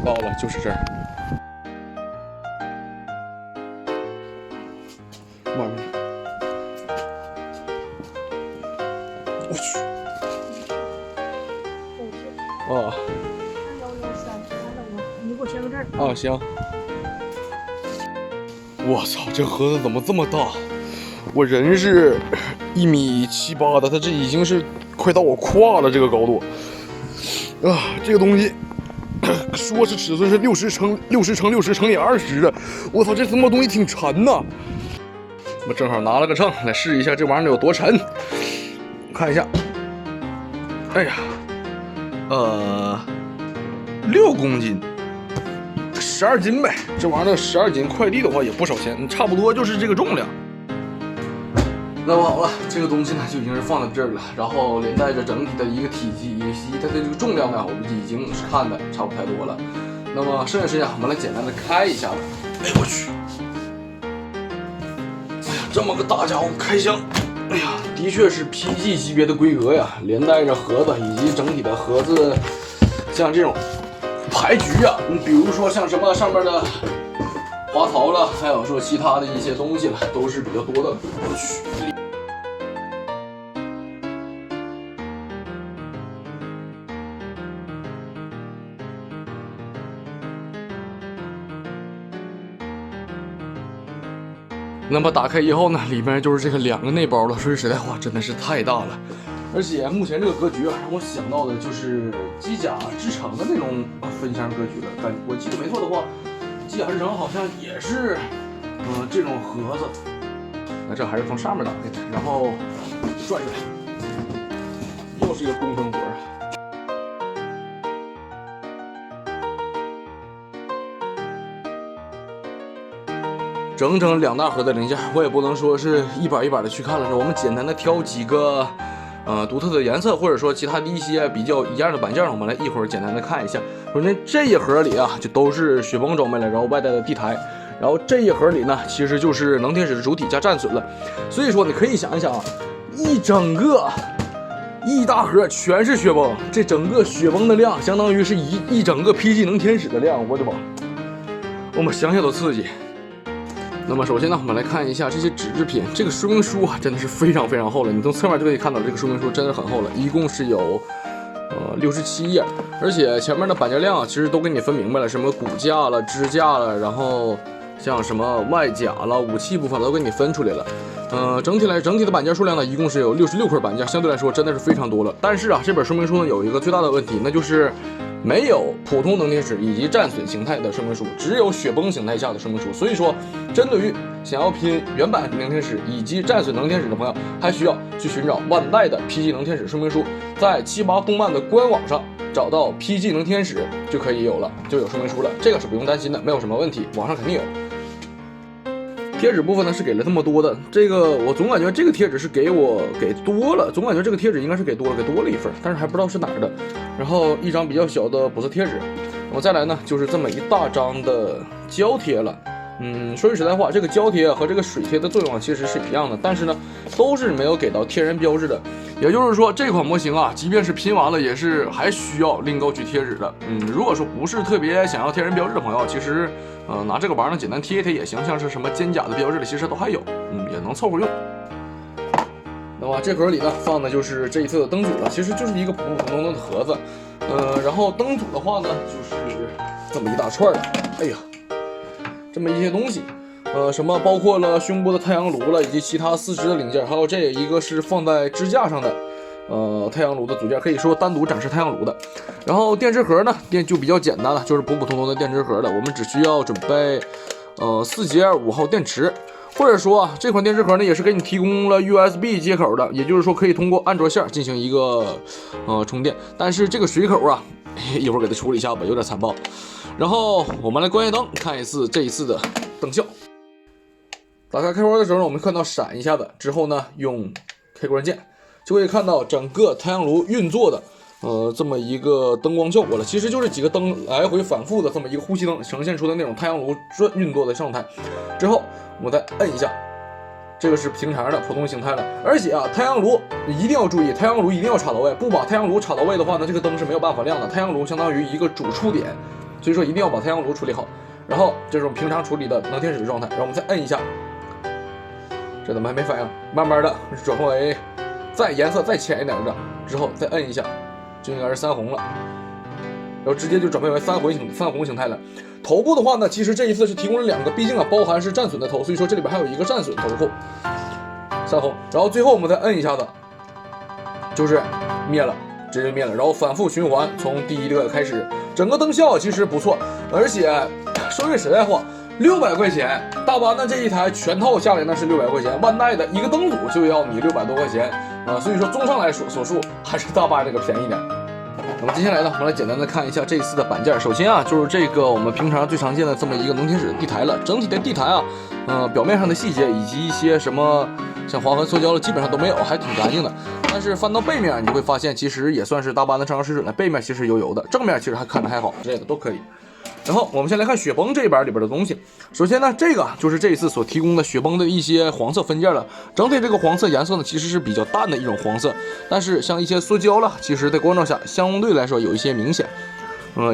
到了，就是这儿。慢慢，我去。哦。你给我签个字。啊，行。我操，这盒子怎么这么大？我人是1.78米的，它这已经是快到我胯了这个高度。啊，这个东西说是尺寸是60×60×20的，我操，这他妈东西挺沉呐！我正好拿了个秤来试一下这玩意儿有多沉，看一下。哎呀，6公斤，12斤呗。这玩意儿12斤，快递的话也不少钱，差不多就是这个重量。那么好了，这个东西呢就已经是放在这儿了，然后连带着整体的一个体积以及它的这个重量呢，我们已经是看的差不太多了。那么剩下时间我们来简单的开一下吧。哎呦我去！哎呀，这么个大家伙开箱，哎呀，的确是 PG 级别的规格呀，连带着盒子以及整体的盒子，像这种牌局啊，你比如说像什么上面的滑槽了，还有说其他的一些东西了，都是比较多的。我去！那么打开以后呢，里面就是这个2个内包了。说句实在话，真的是太大了。而且目前这个格局啊，让我想到的就是机甲之城的那种分箱格局了。我记得没错的话，机甲之城好像也是，这种盒子。那这还是从上面打开的，然后拽出来，又是一个工分活啊。整整2大盒的零件，我也不能说是一板一板的去看了，我们简单的挑几个独特的颜色，或者说其他的一些比较一样的板件，我们来一会儿简单的看一下。首先这一盒里啊，就都是雪崩装备了，然后外带的地台，然后这一盒里呢，其实就是能天使的主体加战损了。所以说你可以想一想啊，一大盒全是雪崩，这整个雪崩的量相当于是一整个 PG 能天使的量，我的妈！我们想想都刺激。那么首先呢，我们来看一下这些纸制品。这个说明书啊，真的是非常非常厚了。你从侧面就可以看到，这个说明书真的很厚了，一共是有67页，而且前面的板件量啊，其实都给你分明白了，什么骨架了、支架了，然后像什么外甲了、武器部分都给你分出来了。整体的板件数量呢，一共是有66块板件，相对来说真的是非常多了。但是啊，这本说明书呢有一个最大的问题，那就是没有普通能天使以及战损形态的说明书，只有雪崩形态下的说明书。所以说，针对于想要拼原版能天使以及战损能天使的朋友，还需要去寻找万代的 PG 能天使说明书，在7-8动漫的官网上找到 PG 能天使就可以有了，就有说明书了，这个是不用担心的，没有什么问题，网上肯定有。贴纸部分呢是给了这么多的，这个我总感觉这个贴纸是给多了，总感觉这个贴纸应该是给多了一份，但是还不知道是哪儿的。然后一张比较小的补色贴纸，我再来呢就是这么一大张的胶贴了。说句实在话，这个胶贴和这个水贴的作用其实是一样的，但是呢都是没有给到天然标志的。也就是说，这款模型啊，即便是拼完了，也是还需要另购取贴纸的。如果说不是特别想要天然标志的朋友，其实拿这个玩意儿简单贴一贴也行，像是什么肩甲的标志的，其实都还有，也能凑合用。那么这盒里呢放的就是这一次的灯组了，其实就是一个普普通通的盒子。然后灯组的话呢，就是这么一大串的，哎呀，这么一些东西。什么包括了胸部的太阳炉了，以及其他4肢的零件，还有这一个是放在支架上的，太阳炉的组件，可以说单独展示太阳炉的。然后电池盒呢，就比较简单了，就是普普通通的电池盒了。我们只需要准备4节5号电池，或者说这款电池盒呢也是给你提供了 USB 接口的，也就是说可以通过安卓线进行一个充电。但是这个水口啊，一会儿给它处理一下吧，有点残暴。然后我们来关一灯，看这一次的灯效。打开开关的时候呢，我们看到闪一下子，之后呢用开关键就可以看到整个太阳炉运作的这么一个灯光效果了。其实就是几个灯来回反复的这么一个呼吸灯呈现出的那种太阳炉运作的状态。之后我们再摁一下，这个是平常的普通形态了。而且啊，太阳炉一定要注意，太阳炉一定要插到位，不把太阳炉插到位的话呢，这个灯是没有办法亮的。太阳炉相当于一个主触点，所以说一定要把太阳炉处理好。然后这种平常处理的能天使状态，然后我们再摁一下，这怎么还没反应？慢慢的转换为颜色再浅一点的，之后再摁一下，就应该是3红了，然后直接就转变为3红形态了。头部的话呢，其实这一次是提供了2个，毕竟啊包含是战损的头，所以说这里边还有一个战损头后3红，然后最后我们再摁一下子，就是灭了，直接灭了，然后反复循环，从第1个开始，整个灯效其实不错，而且说句实在话，600块钱，大班的这一台全套下来那是600块钱，万代的一个灯组就要你600多块钱啊，所以说综上来说，所述还是大班这个便宜点。那么接下来呢，我们来简单的看一下这一次的板件。首先啊，就是这个我们平常最常见的这么一个能天使地台了。整体的地台啊，表面上的细节以及一些什么像划痕、塑胶的基本上都没有，还挺干净的。但是翻到背面，你就会发现其实也算是大班的正常水准了。背面其实油的，正面其实还看着还好，之类的都可以。然后我们先来看雪崩这一板里边的东西。首先呢，这个就是这一次所提供的雪崩的一些黄色分件了。整体这个黄色颜色呢，其实是比较淡的一种黄色，但是像一些塑胶了，其实在光照下相对来说有一些明显。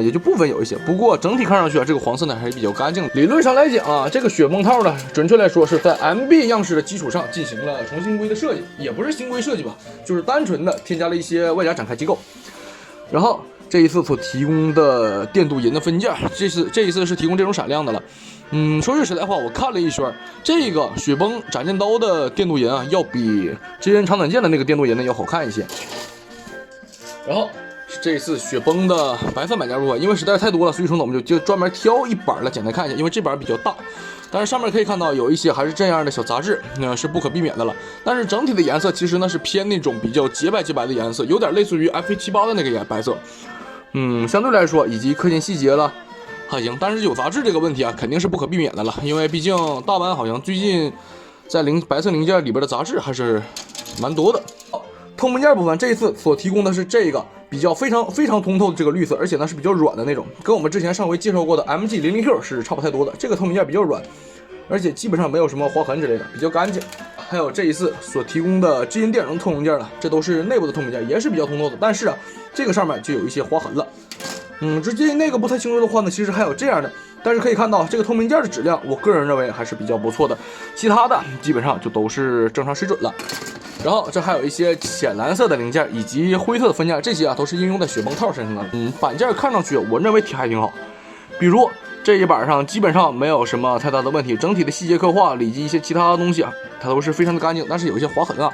也就部分有一些，不过整体看上去啊，这个黄色呢还是比较干净的。理论上来讲啊，这个雪崩套呢，准确来说是在 MB 样式的基础上进行了重新规的设计，也不是新规设计吧，就是单纯的添加了一些外加展开机构。然后这一次所提供的电镀银的分件，这一次是提供这种闪亮的了。说句实在话，我看了一圈，这个雪崩斩剑刀的电镀银啊，要比真人长短剑的那个电镀银呢要好看一些。然后这一次雪崩的白色板件部分，因为实在是太多了，所以说呢，我们就专门挑一板来简单看一下，因为这板比较大。但是上面可以看到有一些还是这样的小杂质，是不可避免的了。但是整体的颜色其实呢是偏那种比较洁白的颜色，有点类似于 FA78的那个白色。相对来说以及刻线细节了还行，但是有杂质这个问题啊，肯定是不可避免的了，因为毕竟大班好像最近在白色零件里边的杂质还是蛮多的。透明件部分这一次所提供的是这个比较非常通透的这个绿色，而且呢是比较软的那种，跟我们之前上回介绍过的 MG00Q 是差不太多的。这个透明件比较软，而且基本上没有什么划痕之类的，比较干净。还有这一次所提供的知音电容透明件了，这都是内部的透明件，也是比较通透的。但是啊，这个上面就有一些划痕了。直接那个不太清楚的话呢，其实还有这样的，但是可以看到这个透明件的质量，我个人认为还是比较不错的。其他的基本上就都是正常水准了。然后这还有一些浅蓝色的零件以及灰色的分件，这些啊都是应用在雪崩套身上的。板件看上去我认为还挺好，比如这一板上基本上没有什么太大的问题，整体的细节刻画以及一些其他的东西啊，它都是非常的干净，但是有一些划痕啊，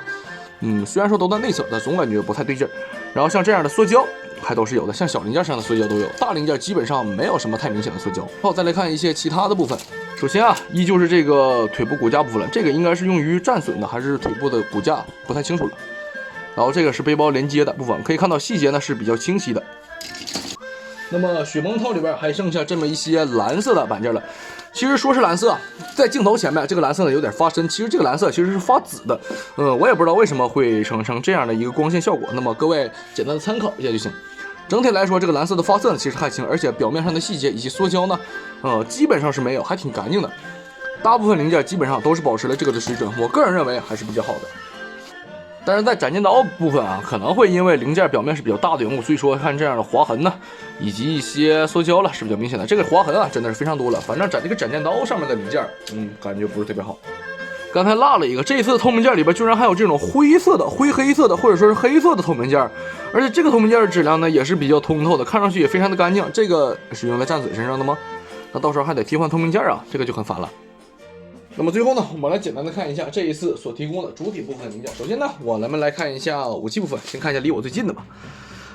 虽然说都在内侧，但总感觉不太对劲儿。然后像这样的塑胶还都是有的，像小零件上的塑胶都有，大零件基本上没有什么太明显的塑胶。然后再来看一些其他的部分，首先啊，依旧是这个腿部骨架部分了，这个应该是用于战损的还是腿部的骨架，不太清楚了。然后这个是背包连接的部分，可以看到细节呢是比较清晰的。那么雪崩套里边还剩下这么一些蓝色的板件了。其实说是蓝色，在镜头前面这个蓝色呢有点发深，其实这个蓝色其实是发紫的。我也不知道为什么会生成这样的一个光线效果，那么各位简单的参考一下就行。整体来说，这个蓝色的发色呢其实还行，而且表面上的细节以及塑胶呢，基本上是没有，还挺干净的。大部分零件基本上都是保持了这个的水准，我个人认为还是比较好的。但是在斩剑刀部分啊，可能会因为零件表面是比较大的缘故，所以说看这样的划痕呢，以及一些塑胶了是比较明显的。这个划痕啊，真的是非常多了。反正这个斩剑刀上面的零件，感觉不是特别好。刚才落了一个，这一次的透明件里边居然还有这种灰色的、灰黑色的，或者说是黑色的透明件，而且这个透明件的质量呢也是比较通透的，看上去也非常的干净。这个是用在战损身上的吗？那到时候还得替换透明件啊，这个就很烦了。那么最后呢，我们来简单的看一下这一次所提供的主体部分零件。首先呢，我们来看一下武器部分，先看一下离我最近的吧。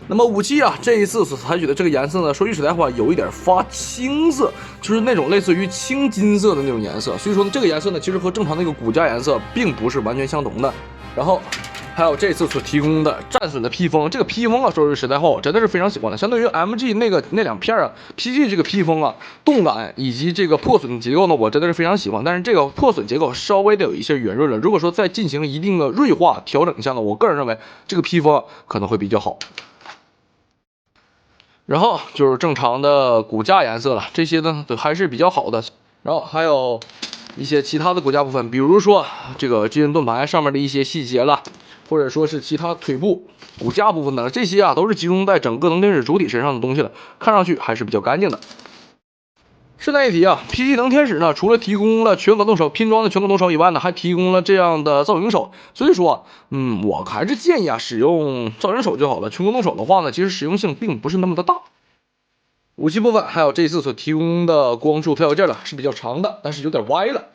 那么武器啊，这一次所采取的这个颜色呢，说句实在话，有一点发青色，就是那种类似于青金色的那种颜色。所以说呢，这个颜色呢，其实和正常那个骨架颜色并不是完全相同的。然后还有这次所提供的战损的披风，这个披风啊，说句实在话，我真的是非常喜欢的。相对于 MG 那两片啊 ，PG 这个披风啊，动感以及这个破损结构呢，我真的是非常喜欢。但是这个破损结构稍微的有一些圆润了，如果说再进行一定的锐化调整一下呢，我个人认为这个披风可能会比较好。然后就是正常的骨架颜色了，这些呢都还是比较好的。然后还有一些其他的骨架部分，比如说这个支援盾牌上面的一些细节了，或者说是其他腿部骨架部分的，这些啊都是集中在整个能天使主体身上的东西了，看上去还是比较干净的。顺带一提啊 ，PG 能天使呢，除了提供了全可动手拼装的全可动手以外呢，还提供了这样的造型手。所以说，我还是建议啊，使用造型手就好了。全可动手的话呢，其实实用性并不是那么的大。武器部分还有这一次所提供的光束跳跃件呢，是比较长的，但是有点歪了。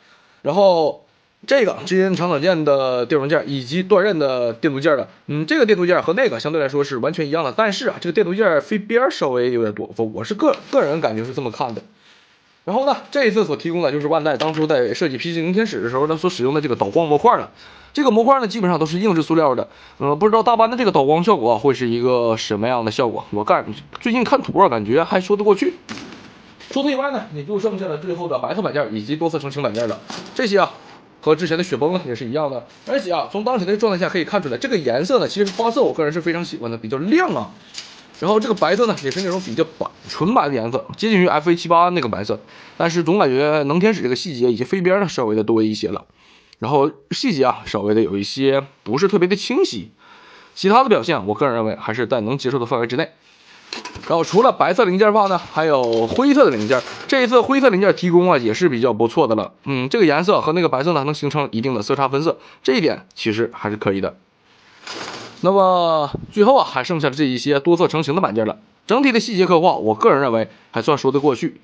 然后这个之间长短剑的电容件以及断刃的电镀件的，这个电镀件和那个相对来说是完全一样的，但是啊，这个电镀件飞边稍微有点多，我是个人感觉是这么看的。然后呢，这一次所提供的就是万代当初在设计 PG 零天使的时候呢所使用的这个导光模块了。这个模块呢基本上都是硬质塑料的，不知道大班的这个导光效果会是一个什么样的效果？我最近看图啊，感觉还说得过去。除此以外呢，也就剩下了最后的白色板件以及多色成型板件了。这些啊，和之前的雪崩呢也是一样的。而且啊，从当前的状态下可以看出来，这个颜色呢，其实花色我个人是非常喜欢的，比较亮啊。然后这个白色呢，也是那种比较纯白的颜色，接近于 FA78那个白色，但是总感觉能天使这个细节以及飞边呢稍微的多一些了。然后细节啊，稍微的有一些不是特别的清晰，其他的表现我个人认为还是在能接受的范围之内。然后除了白色零件外呢，还有灰色的零件。这一次灰色零件提供啊也是比较不错的了。这个颜色和那个白色呢能形成一定的色差分色，这一点其实还是可以的。那么最后啊还剩下的这一些多色成型的板件了，整体的细节刻画，我个人认为还算说得过去。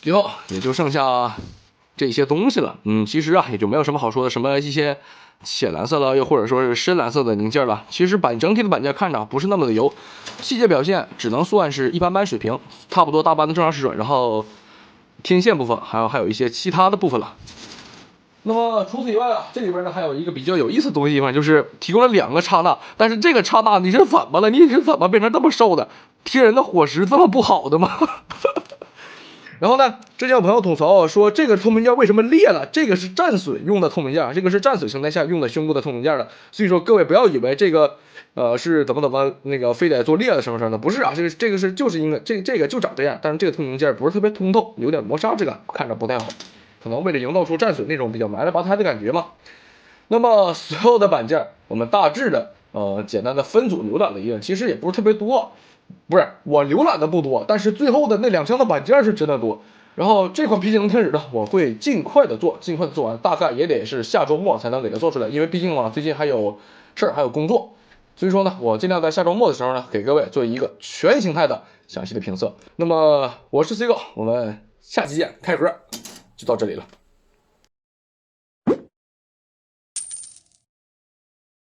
最后也就剩下这些东西了，其实啊也就没有什么好说的，什么一些浅蓝色了，又或者说是深蓝色的零件了。其实整体的板件看着不是那么的油，细节表现只能算是一般般水平，差不多大班的正常水准。然后天线部分还有一些其他的部分了。那么除此以外啊，这里边呢还有一个比较有意思的东西地方，就是提供了2个刹那，但是这个刹那你是怎么了？你是怎么变成这么瘦的？贴人的伙食这么不好的吗？然后呢，之前有朋友吐槽说这个透明件为什么裂了？这个是战损用的透明件，这个是战损形态下用的胸部的透明件的。所以说各位不要以为这个是怎么那个非得做裂的什么的，不是啊，这个是就是因为这个就长这样，但是这个透明件不是特别通透，有点磨砂质感，看着不太好。可能为了营造出战损那种比较埋了吧胎的感觉嘛。那么所有的板件我们大致的简单的分组浏览了一遍，其实也不是特别多，不是我浏览的不多，但是最后的那2箱的板件是真的多。然后这款 PG 能天使呢，我会尽快的做完，大概也得是下周末才能给它做出来，因为毕竟嘛最近还有事儿还有工作，所以说呢我尽量在下周末的时候呢给各位做一个全形态的详细的评测。那么我是 C 哥，我们下期见，开盒就到这里了。